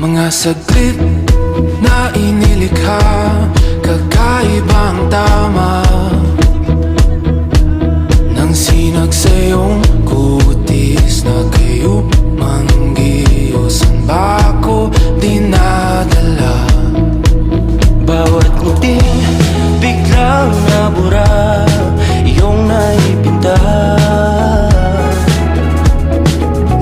Mga saglit na inilikha, kakaibang tama nang sinag sa iyong kutis na kayo manggiusan ba ako dinadala? Bawat ngiti biglang nabura, iyong naipinta.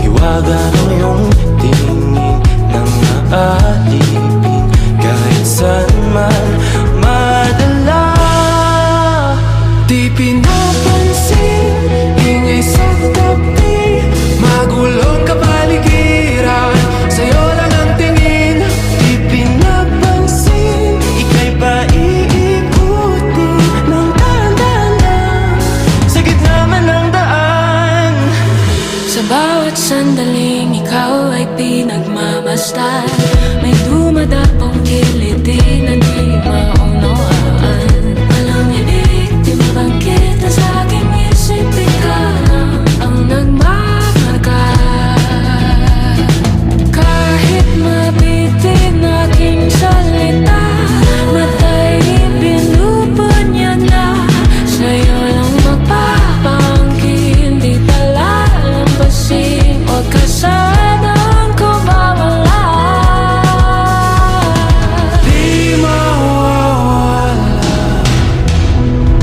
Hiwaga ng iyong tingin nang naalipin, kahit saan man madala. Di pinapansin, ingay sa tabi, magulong kapaligiran, sa'yo lang ang tingin. Di pinapansin, ika'y paiikutin ng dahan-dahan sa gitna man ng daan. Sa bawat sandaling ikaw ay pinagmamasdan, may dumadapong kiliti na di maunawaan. Walang ibig, di mabangkit na sa aking isip, ikaw lang ang nagmamarka. Kahit mabitin aking salita, matay pinupon niya na, sa'yo lang magpapangkin, di palalampasin, huwag ka sanang kumawala. Di mawawala.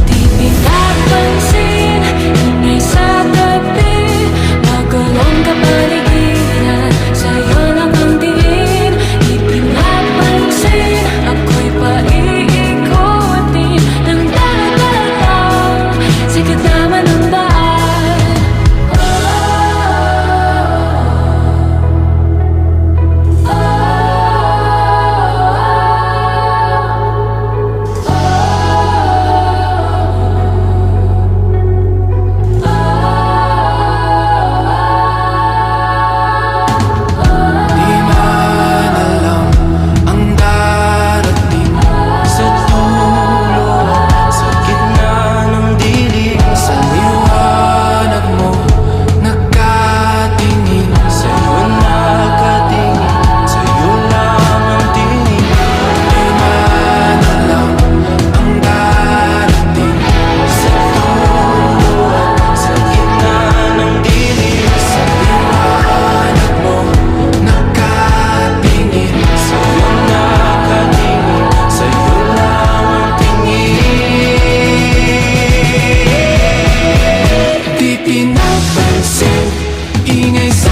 Di pinapansin, ingay sa tabi, magulong kapaligiran, sa'yo lang ang tingin. Di pinapansin, ako'y paiikutin ng dahan-dahan sa gitna man ng daan. Di man alam ang darating Sa dulo at sa gitna ng dilim, sa liwanag mo, nakatingin. sa'yo nakatingin, sa'yo lang ang tingin. Di man alam ang darating Sa dulo at sa gitna ng dilim, sa liwanag mo, nakatingin. sa'yo nakatingin, sa'yo lang ang tingin. Di pinapansin, ingay sa